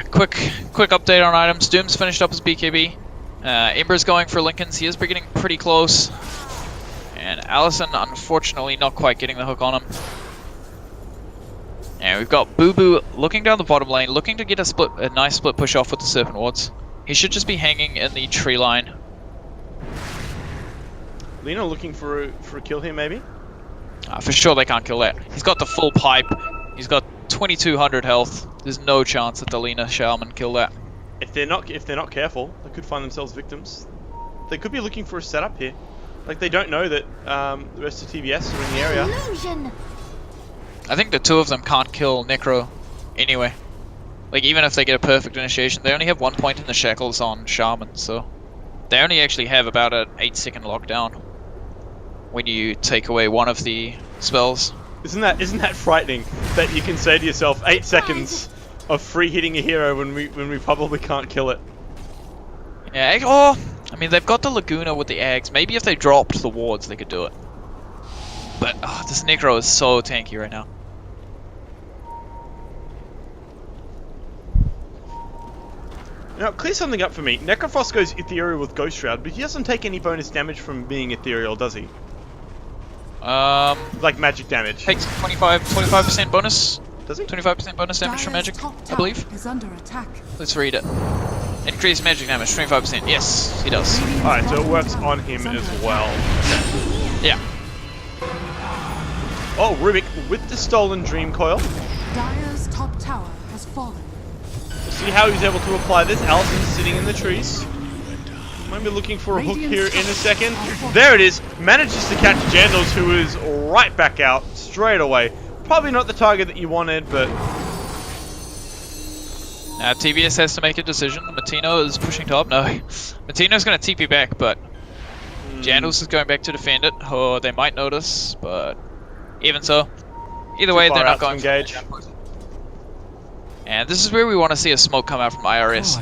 Quick update on items. Doom's finished up his BKB. Ember's going for Lincoln's. He is getting pretty close. And Allison, unfortunately, not quite getting the hook on him. And we've got Boo Boo looking down the bottom lane, looking to get a nice split push off with the Serpent Wards. He should just be hanging in the tree line. Lena looking for a kill here, maybe. For sure they can't kill that. He's got the full pipe. He's got 2200 health. There's no chance that the Lena Shaman kill that. If they're not careful, they could find themselves victims. They could be looking for a setup here. Like they don't know that the rest of TBS are in the area. Illusion. I think the two of them can't kill Necro anyway. Like even if they get a perfect initiation, they only have 1 point in the shackles on Shaman, so they only actually have about an 8-second lockdown when you take away one of the spells. Isn't that frightening that you can say to yourself 8 seconds of free hitting a hero when we probably can't kill it? Yeah, oh, I mean they've got the Laguna with the eggs. Maybe if they dropped the wards, they could do it. But this Necro is so tanky right now. Now, clear something up for me. Necrophos goes ethereal with Ghost Shroud, but he doesn't take any bonus damage from being ethereal, does he? Like magic damage. Takes 25% bonus. Does he? 25% bonus damage from Dire's magic, top I tower believe. is under attack. Let's read it. Increased magic damage, 25%. Yes, he does. Radiant's Alright, so it bottom works tower on him is under as attack. well. Yeah. Oh, Rubik with the stolen Dream Coil. Dire's top tower has fallen. We'll see how he's able to apply this. Allison's sitting in the trees. Might be looking for a hook here in a second. There it is. Manages to catch Jandals, who is right back out straight away. Probably not the target that you wanted, but Now TBS has to make a decision. Matino is pushing top. No, Matino's going to TP back, but Jandals is going back to defend it. Oh, they might notice, but even so, either way, far they're out not to going engage. for it. And this is where we want to see a smoke come out from IRS.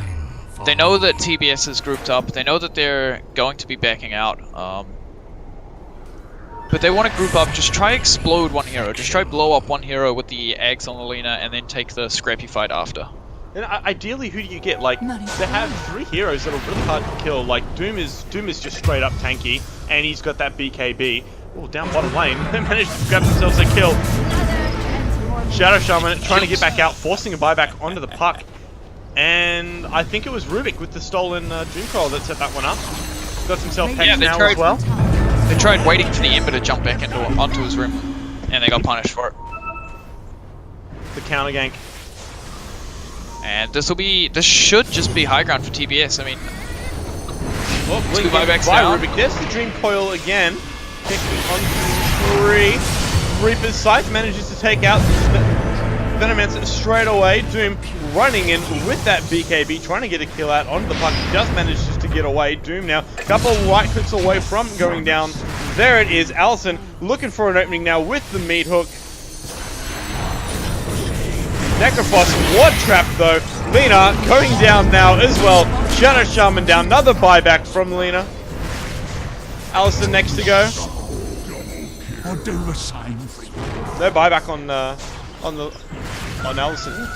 They know that TBS is grouped up. They know that they're going to be backing out. But they want to group up. Just try explode one hero. Just try blow up one hero with the eggs on the Lena, and then take the scrappy fight after. and ideally, who do you get? Like, they have 3 heroes that are really hard to kill. Like, Doom is just straight up tanky, and he's got that BKB. Oh, down bottom lane. They managed to grab themselves a kill. Shadow Shaman trying to get back out, forcing a buyback onto the puck. And I think it was Rubik with the stolen Doom Coil that set that one up. Got himself hexed they now tried- as well. They tried waiting for the Ember to jump back onto his rim, and they got punished for it. The counter gank. And this should just be high ground for TBS. I mean, Oh, Two blink buybacks by down. Rubik. There's the Dream Coil again. Picking on 3. Reaper's Scythe manages to take out Venomancer straight away. Doom running in with that BKB, trying to get a kill out onto the puck. He just manages to get away. Doom now a couple of right clicks away from going down. There it is. Allison looking for an opening now with the meat hook. Necrophos ward trap though. Lena going down now as well. Shadow Shaman down. Another buyback from Lena. Allison next to go. I'll do the same for you. No buyback on Allison.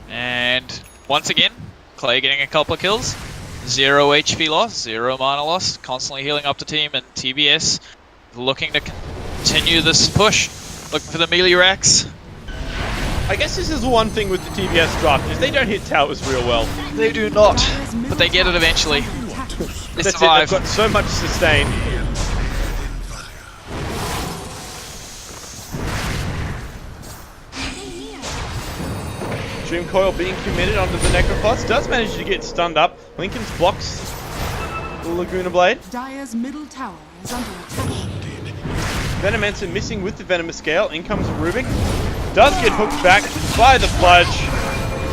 and once again, Clay getting a couple of kills. 0 HP loss, 0 mana loss, constantly healing up the team, and TBS looking to continue this push. Looking for the melee racks. I guess this is the one thing with the TBS draft, is they don't hit towers real well. They do not, but they get it eventually. They That's survive. it, they've got so much sustain. Dream Coil being committed onto the Necropods, does manage to get stunned up. Lincoln's blocks the Laguna Blade. Dire's middle tower is under attack. Venomancer missing with the Venomous Scale. In comes Rubik. Does get hooked back by the Fudge.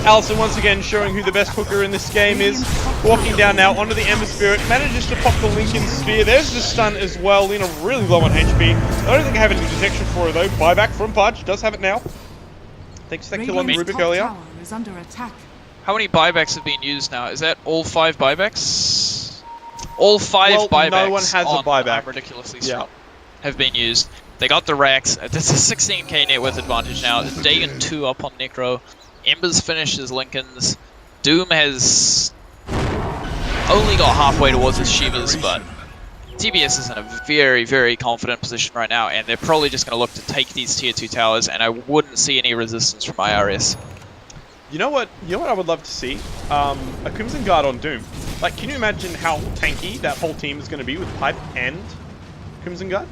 Allison once again showing who the best hooker in this game is. Walking down now onto the Ember Spirit. Manages to pop the Lincoln Spear. There's the stun as well. Lena really low on HP. I don't think I have any detection for her though. Buyback from Pudge. Does have it now. Thanks to that kill on Radiant's Rubik top earlier. tower is under attack. How many buybacks have been used now? Is that all 5 buybacks? All 5 Well, buybacks no one has a on buyback. Ridiculously strong have been used. They got the racks. That's a 16k net worth advantage now. Dagon 2 up on Necro. Ember's finished his Lincolns. Doom has only got halfway towards his Shivas, but TBS is in a very, very confident position right now, and they're probably just going to look to take these tier 2 towers, and I wouldn't see any resistance from IRS. You know what I would love to see? A Crimson Guard on Doom. Like, can you imagine how tanky that whole team is going to be with Pipe and Crimson Guard?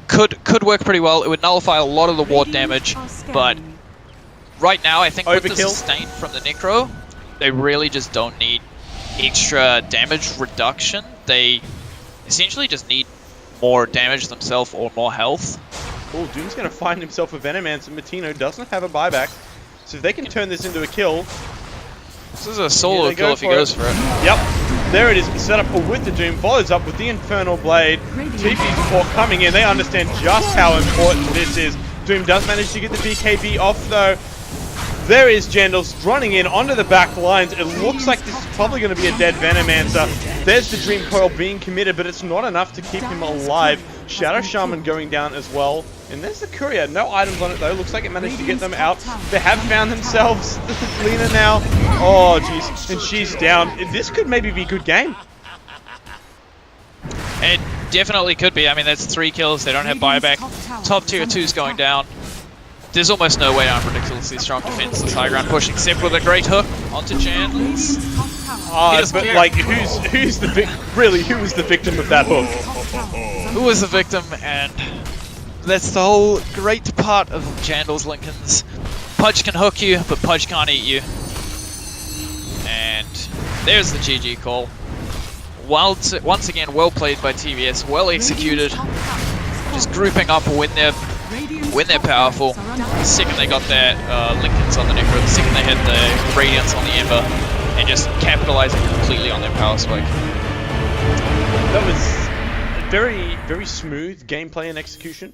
Could work pretty well. It would nullify a lot of the ward damage, but right now I think with the Overkill. sustain from the Necro, they really just don't need extra damage reduction. They essentially just need more damage themselves or more health. Oh, Doom's going to find himself a Venomancer. Matino doesn't have a buyback. So if they can turn this into a kill... This is a solo kill if he goes for it. Yep. There it is. Set up with the Doom. Follows up with the Infernal Blade. TP support coming in. They understand just how important this is. Doom does manage to get the BKB off though. There is Jandals running in onto the back lines. It looks like this is probably going to be a dead Venomancer. There's the Dream Coil being committed, but it's not enough to keep him alive. Shadow Shaman going down as well. And there's the Courier. No items on it though. Looks like it managed to get them out. They have found themselves Lena now. Oh jeez. And she's down. This could maybe be a good game. It definitely could be. I mean, that's 3 kills. They don't have buyback. Top tier 2's going down. There's almost no way I'm ridiculously strong defense. This high ground push, except with a great hook onto Jandals. But like, who's the who was the victim of that hook? Who was the victim? And that's the whole great part of Jandals Lincolns. Pudge can hook you, but Pudge can't eat you. And there's the GG call. Once again, well played by TBS, well executed. Just grouping up when they're powerful. The second they got their Lincolns on the Necro, the second they had the Radiance on the Ember, and just capitalizing completely on their power spike. That was very, very smooth gameplay and execution.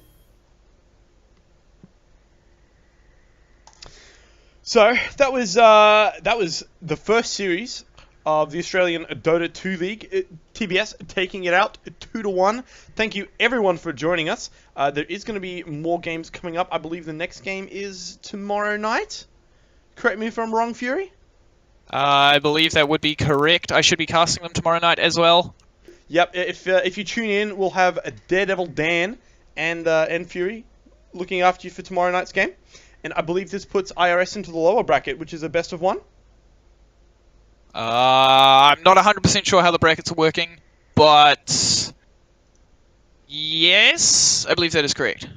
So that was the first series of the Australian Dota 2 League. TBS taking it out 2-1. Thank you everyone for joining us. There is going to be more games coming up. I believe the next game is tomorrow night. Correct me if I'm wrong, Fury. I believe that would be correct. I should be casting them tomorrow night as well. Yep. If you tune in, we'll have a Daredevil Dan and Fury looking after you for tomorrow night's game. And I believe this puts IRS into the lower bracket, which is a best of 1. I'm not 100% sure how the brackets are working, but yes, I believe that is correct.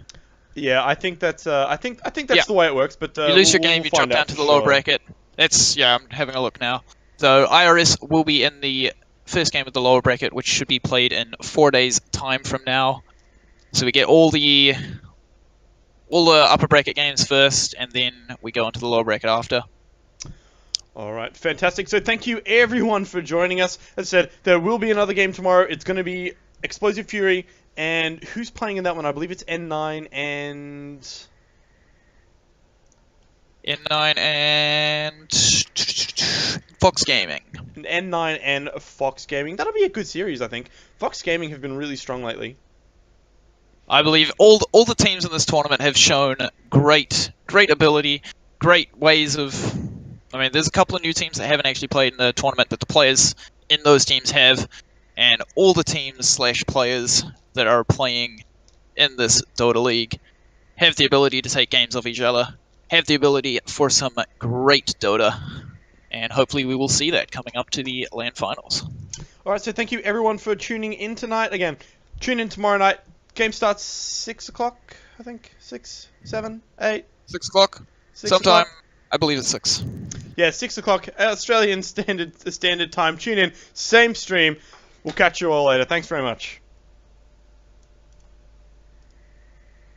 Yeah, I think that's the way it works. But you lose your game, you drop down to the lower bracket. I'm having a look now. So IRS will be in the first game of the lower bracket, which should be played in 4 days' time from now. So we get all the upper bracket games first, and then we go into the lower bracket after. All right, fantastic. So thank you everyone for joining us. As I said, there will be another game tomorrow. It's going to be Explosive Fury, and who's playing in that one? I believe it's N9 and Fox Gaming. N9 and Fox Gaming. That'll be a good series, I think. Fox Gaming have been really strong lately. I believe all the teams in this tournament have shown great ability, great ways of I mean, there's a couple of new teams that haven't actually played in the tournament that the players in those teams have, and all the teams / players that are playing in this Dota League have the ability to take games off each other, have the ability for some great Dota, and hopefully we will see that coming up to the LAN finals. Alright, so thank you everyone for tuning in tonight. Again, tune in tomorrow night. Game starts 6 o'clock, I think. 6, 7, 8. 6 o'clock? 6 Sometime, o'clock. I believe it's 6. Yeah, 6 o'clock Australian standard time. Tune in, same stream. We'll catch you all later. Thanks very much.